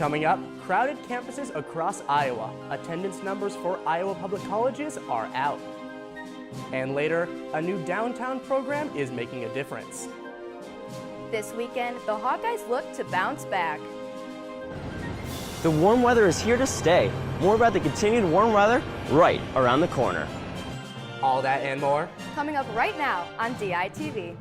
Coming up, crowded campuses across Iowa. Attendance numbers for Iowa public colleges are out. And later, a new downtown program is making a difference. This weekend, the Hawkeyes look to bounce back. The warm weather is here to stay. More about the continued warm weather right around the corner. All that and more Coming up right now on DITV.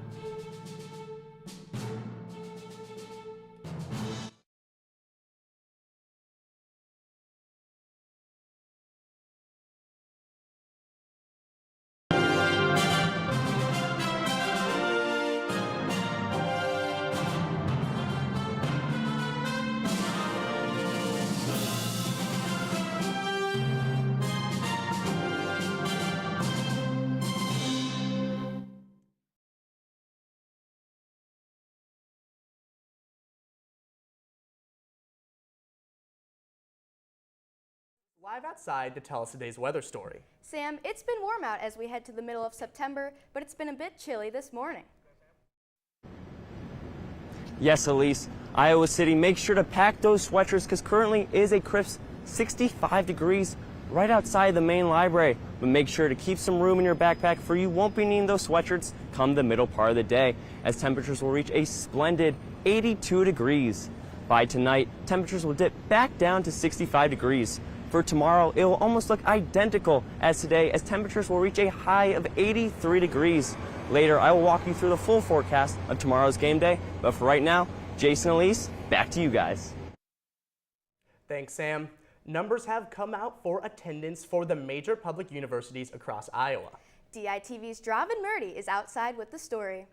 live outside to tell us today's weather story. Sam, it's been warm out as we head to the middle of September, but it's been a bit chilly this morning. Yes, Elise. Iowa City, make sure to pack those sweatshirts because currently it is a crisp 65 degrees right outside the main library. But make sure to keep some room in your backpack for you won't be needing those sweatshirts come the middle part of the day as temperatures will reach a splendid 82 degrees. By tonight, temperatures will dip back down to 65 degrees. For tomorrow, it will almost look identical as today as temperatures will reach a high of 83 degrees. Later, I will walk you through the full forecast of tomorrow's game day. But for right now, Jason and Elise, back to you guys. Thanks, Sam. Numbers have come out for attendance for the major public universities across Iowa. DITV's Draven Murdy is outside with the story.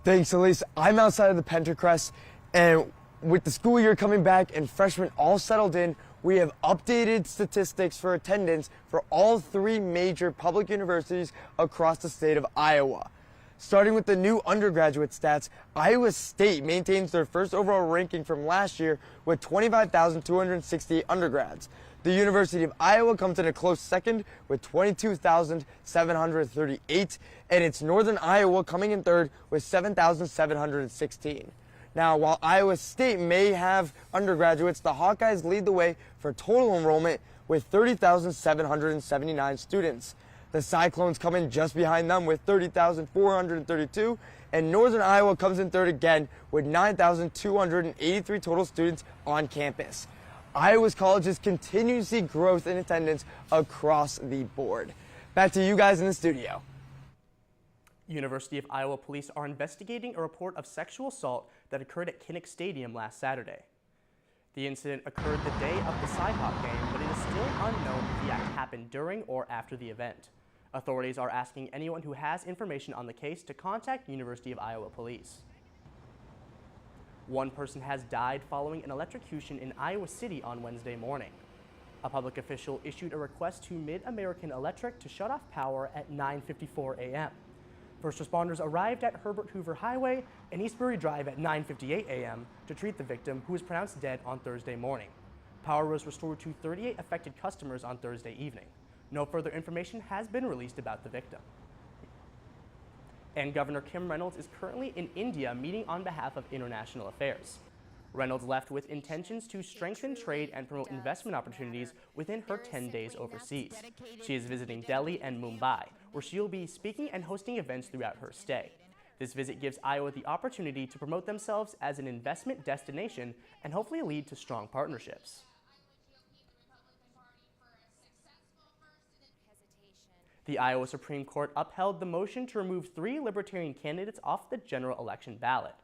Thanks, Elise. I'm outside of the Pentacrest, and with the school year coming back and freshmen all settled in, we have updated statistics for attendance for all three major public universities across the state of Iowa. Starting with the new undergraduate stats, Iowa State maintains their first overall ranking from last year with 25,268 undergrads. The University of Iowa comes in a close second with 22,738, and it's Northern Iowa coming in third with 7,716. Now, while Iowa State may have undergraduates, the Hawkeyes lead the way for total enrollment with 30,779 students. The Cyclones come in just behind them with 30,432, and Northern Iowa comes in third again with 9,283 total students on campus. Iowa's colleges continue to see growth in attendance across the board. Back to you guys in the studio. University of Iowa police are investigating a report of sexual assault that occurred at Kinnick Stadium last Saturday. The incident occurred the day of the Cyhawk game, but it is still unknown if the act happened during or after the event. Authorities are asking anyone who has information on the case to contact University of Iowa police. One person has died following an electrocution in Iowa City on Wednesday morning. A public official issued a request to Mid-American Electric to shut off power at 9:54 a.m. First responders arrived at Herbert Hoover Highway and Eastbury Drive at 9:58 a.m. to treat the victim, who was pronounced dead on Thursday morning. Power was restored to 38 affected customers on Thursday evening. No further information has been released about the victim. And Governor Kim Reynolds is currently in India meeting on behalf of international affairs. Reynolds left with intentions to strengthen trade and promote investment opportunities within her 10 days overseas. She is visiting Delhi and Mumbai, where she will be speaking and hosting events throughout her stay. This visit gives Iowa the opportunity to promote themselves as an investment destination and hopefully lead to strong partnerships. The Iowa Supreme Court upheld the motion to remove 3 Libertarian candidates off the general election ballot.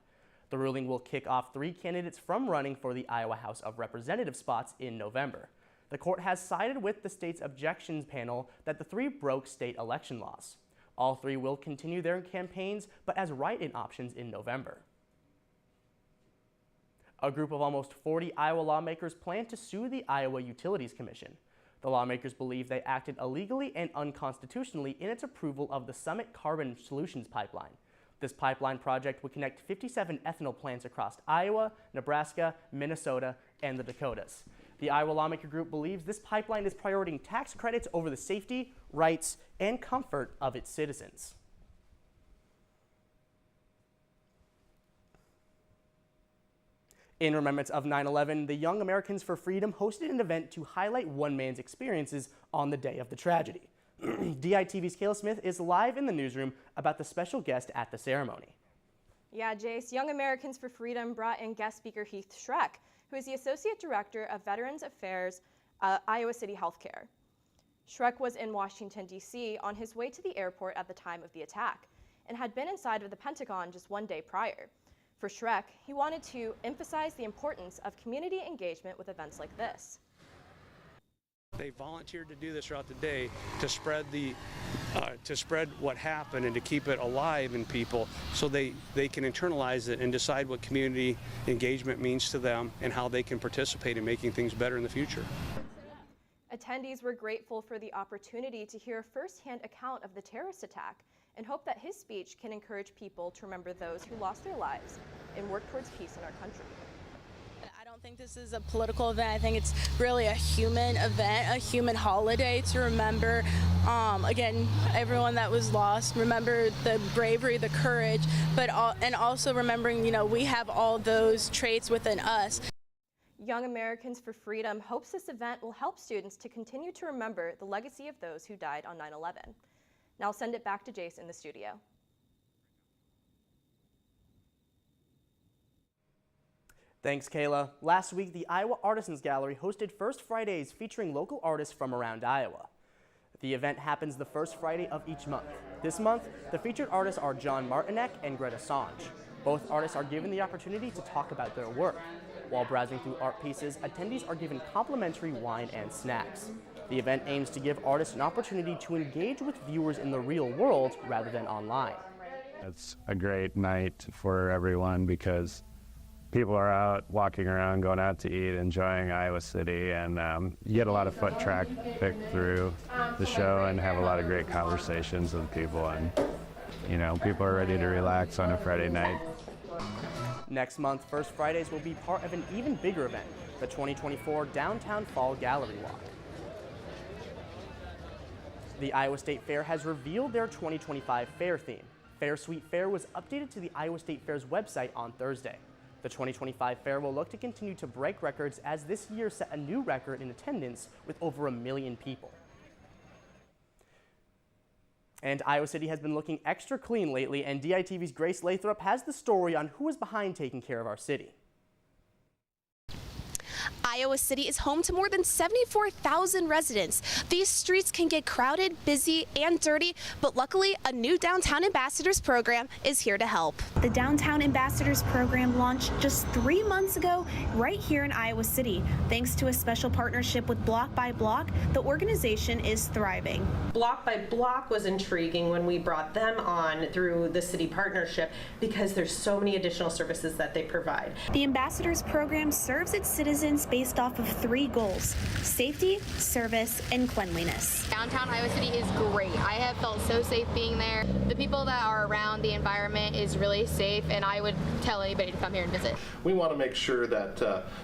The ruling will kick off 3 candidates from running for the Iowa House of Representatives spots in November. The court has sided with the state's objections panel that the 3 broke state election laws. All 3 will continue their campaigns, but as write-in options in November. A group of almost 40 Iowa lawmakers plan to sue the Iowa Utilities Commission. The lawmakers believe they acted illegally and unconstitutionally in its approval of the Summit Carbon Solutions pipeline. This pipeline project would connect 57 ethanol plants across Iowa, Nebraska, Minnesota, and the Dakotas. The Iowa lawmaker group believes this pipeline is prioritizing tax credits over the safety, rights, and comfort of its citizens. In remembrance of 9/11, the Young Americans for Freedom hosted an event to highlight one man's experiences on the day of the tragedy. DITV's Kayla Smith is live in the newsroom about the special guest at the ceremony. Yeah, Jace, Young Americans for Freedom brought in guest speaker Heath Schreck, who is the Associate Director of Veterans Affairs, Iowa City Healthcare. Schreck was in Washington, D.C. on his way to the airport at the time of the attack and had been inside of the Pentagon just one day prior. For Schreck, he wanted to emphasize the importance of community engagement with events like this. They volunteered to do this throughout the day to spread what happened and to keep it alive in people so they can internalize it and decide what community engagement means to them and how they can participate in making things better in the future. Attendees were grateful for the opportunity to hear a firsthand account of the terrorist attack and hope that his speech can encourage people to remember those who lost their lives and work towards peace in our country. I don't think this is a political event. I think it's really a human event, a human holiday to remember, again, everyone that was lost, remember the bravery, the courage, and also remembering, we have all those traits within us. Young Americans for Freedom hopes this event will help students to continue to remember the legacy of those who died on 9/11. Now I'll send it back to Jace in the studio. Thanks, Kayla. Last week, the Iowa Artisans Gallery hosted First Fridays featuring local artists from around Iowa. The event happens the first Friday of each month. This month, the featured artists are John Martinek and Greta Songe. Both artists are given the opportunity to talk about their work. While browsing through art pieces, attendees are given complimentary wine and snacks. The event aims to give artists an opportunity to engage with viewers in the real world rather than online. It's a great night for everyone because people are out walking around, going out to eat, enjoying Iowa City, and you get a lot of foot traffic through the show and have a lot of great conversations with people, and people are ready to relax on a Friday night. Next month, First Fridays will be part of an even bigger event, the 2024 Downtown Fall Gallery Walk. The Iowa State Fair has revealed their 2025 fair theme. Fair Sweet Fair was updated to the Iowa State Fair's website on Thursday. The 2025 fair will look to continue to break records as this year set a new record in attendance with over 1 million people. And Iowa City has been looking extra clean lately, and DITV's Grace Lathrop has the story on who is behind taking care of our city. Iowa City is home to more than 74,000 residents. These streets can get crowded, busy, and dirty, but luckily a new Downtown Ambassadors program is here to help. The Downtown Ambassadors program launched just 3 months ago right here in Iowa City. Thanks to a special partnership with Block by Block, the organization is thriving. Block by Block was intriguing when we brought them on through the city partnership because there's so many additional services that they provide. The Ambassadors program serves its citizens based off of 3 goals: safety, service, and cleanliness. Downtown Iowa City is great. I have felt so safe being there. The people that are around, the environment is really safe, and I would tell anybody to come here and visit. We want to make sure that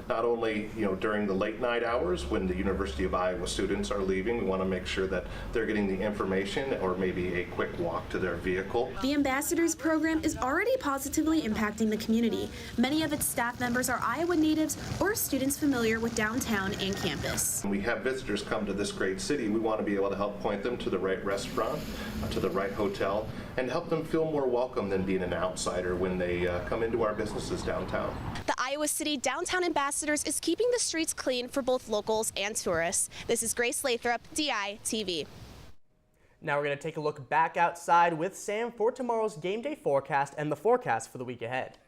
not only during the late night hours when the University of Iowa students are leaving, we want to make sure that they're getting the information or maybe a quick walk to their vehicle. The Ambassadors program is already positively impacting the community. Many of its staff members are Iowa natives or students familiar with downtown and campus. When we have visitors come to this great city, we want to be able to help point them to the right restaurant, to the right hotel, and help them feel more welcome than being an outsider when they come into our businesses downtown. The Iowa City Downtown Ambassadors is keeping the streets clean for both locals and tourists. This is Grace Lathrop, DITV. Now we're going to take a look back outside with Sam for tomorrow's game day forecast and the forecast for the week ahead.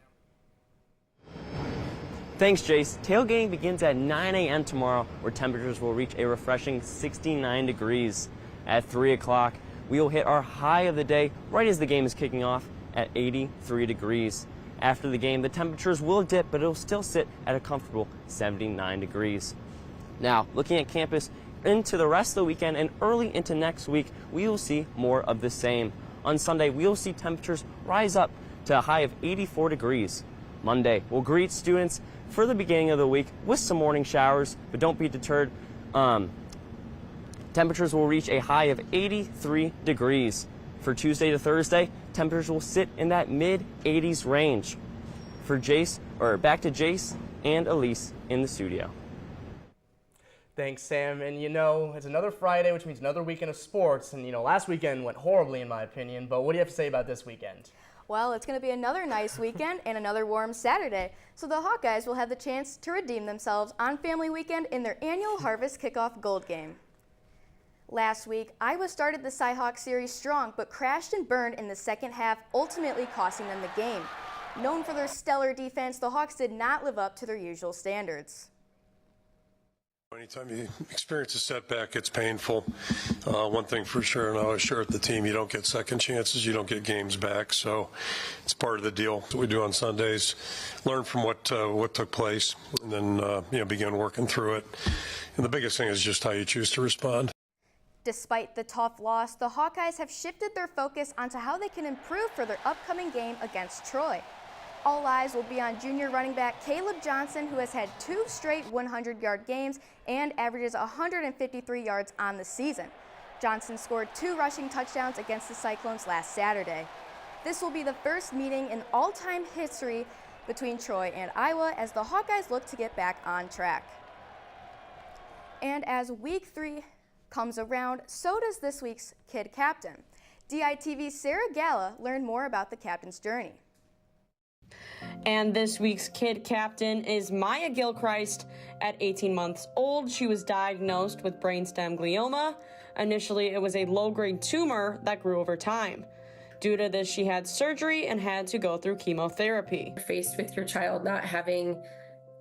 Thanks, Jace. Tailgating begins at 9 a.m. tomorrow, where temperatures will reach a refreshing 69 degrees. At 3 o'clock, we will hit our high of the day right as the game is kicking off at 83 degrees. After the game, the temperatures will dip, but it will still sit at a comfortable 79 degrees. Now, looking at campus into the rest of the weekend and early into next week, we will see more of the same. On Sunday, we will see temperatures rise up to a high of 84 degrees. Monday, we'll greet students for the beginning of the week with some morning showers, but don't be deterred. Temperatures will reach a high of 83 degrees. For Tuesday to Thursday, temperatures will sit in that mid-80s range. For back to Jace and Elise in the studio. Thanks, Sam. And it's another Friday, which means another weekend of sports. And last weekend went horribly in my opinion, but what do you have to say about this weekend? Well, it's going to be another nice weekend and another warm Saturday, so the Hawkeyes will have the chance to redeem themselves on family weekend in their annual Harvest Kickoff Gold Game. Last week, Iowa started the Cy-Hawk series strong, but crashed and burned in the second half, ultimately costing them the game. Known for their stellar defense, the Hawks did not live up to their usual standards. Anytime you experience a setback, it's painful. One thing for sure, and I was sure at the team, you don't get second chances, you don't get games back, so it's part of the deal. What we do on Sundays, learn from what took place, and then begin working through it. And the biggest thing is just how you choose to respond. Despite the tough loss, the Hawkeyes have shifted their focus onto how they can improve for their upcoming game against Troy. All eyes will be on junior running back Caleb Johnson, who has had 2 straight 100-yard games and averages 153 yards on the season. Johnson scored 2 rushing touchdowns against the Cyclones last Saturday. This will be the first meeting in all-time history between Troy and Iowa as the Hawkeyes look to get back on track. And as week 3 comes around, so does this week's kid captain. DITV's Sarah Galla learned more about the captain's journey. And this week's kid captain is Maya Gilchrist. At 18 months old, she was diagnosed with brainstem glioma. Initially, it was a low-grade tumor that grew over time. Due to this, she had surgery and had to go through chemotherapy. Faced with your child not having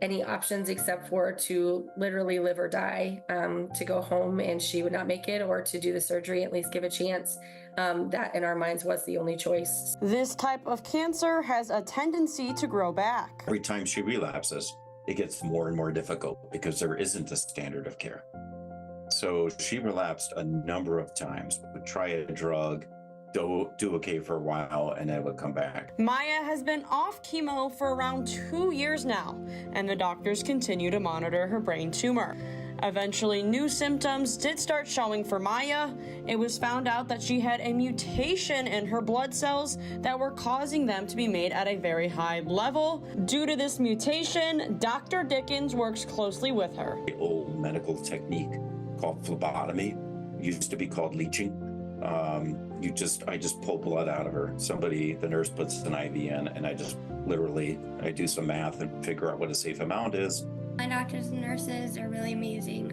any options except for to literally live or die, to go home and she would not make it, or to do the surgery, at least give a chance. That in our minds was the only choice. This type of cancer has a tendency to grow back. Every time she relapses, it gets more and more difficult because there isn't a standard of care. So she relapsed a number of times, would try a drug, do okay for a while, and then it would come back. Maya has been off chemo for around 2 years now, and the doctors continue to monitor her brain tumor. Eventually, new symptoms did start showing for Maya. It was found out that she had a mutation in her blood cells that were causing them to be made at a very high level. Due to this mutation, Dr. Dickens works closely with her. The old medical technique called phlebotomy used to be called leaching. I just pull blood out of her. The nurse puts an IV in, and I do some math and figure out what a safe amount is. My doctors and nurses are really amazing.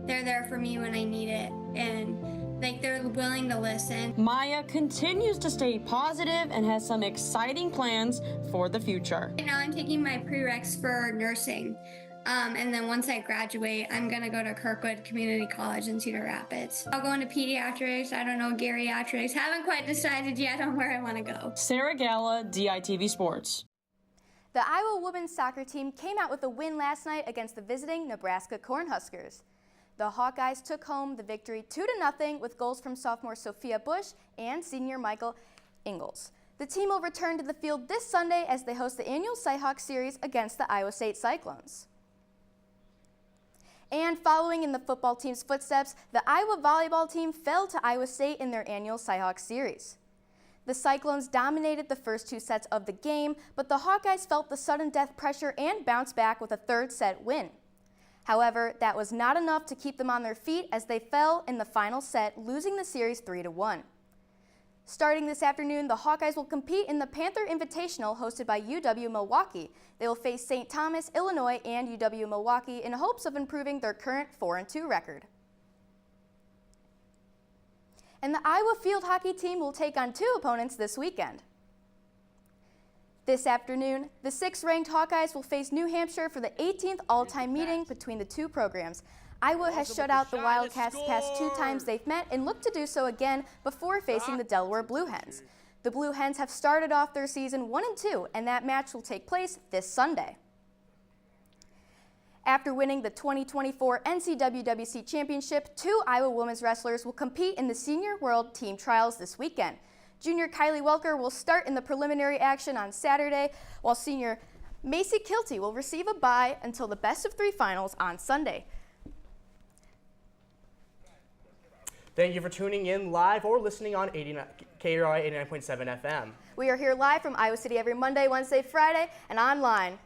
They're there for me when I need it, and they're willing to listen. Maya continues to stay positive and has some exciting plans for the future. Right now I'm taking my prereqs for nursing. And then once I graduate, I'm going to go to Kirkwood Community College in Cedar Rapids. I'll go into pediatrics, geriatrics. Haven't quite decided yet on where I want to go. Sarah Galla, DITV Sports. The Iowa women's soccer team came out with a win last night against the visiting Nebraska Cornhuskers. The Hawkeyes took home the victory 2-0 with goals from sophomore Sophia Bush and senior Michael Ingalls. The team will return to the field this Sunday as they host the annual Cy-Hawk series against the Iowa State Cyclones. And following in the football team's footsteps, the Iowa volleyball team fell to Iowa State in their annual Cy-Hawk series. The Cyclones dominated the first 2 sets of the game, but the Hawkeyes felt the sudden death pressure and bounced back with a 3rd set win. However, that was not enough to keep them on their feet as they fell in the final set, losing the series 3-1. Starting this afternoon, the Hawkeyes will compete in the Panther Invitational hosted by UW-Milwaukee. They will face St. Thomas, Illinois, and UW-Milwaukee in hopes of improving their current 4-2 record. And the Iowa field hockey team will take on 2 opponents this weekend. This afternoon, the 6th-ranked Hawkeyes will face New Hampshire for the 18th all-time meeting between the 2 programs. Iowa has shut out the Wildcats the past 2 times they've met and look to do so again before facing the Delaware Blue Hens. The Blue Hens have started off their season 1-2, and that match will take place this Sunday. After winning the 2024 NCWWC Championship, 2 Iowa women's wrestlers will compete in the Senior World Team Trials this weekend. Junior Kylie Welker will start in the preliminary action on Saturday, while senior Macy Kilty will receive a bye until the best-of-3 finals on Sunday. Thank you for tuning in live or listening on KRI 89.7 FM. We are here live from Iowa City every Monday, Wednesday, Friday, and online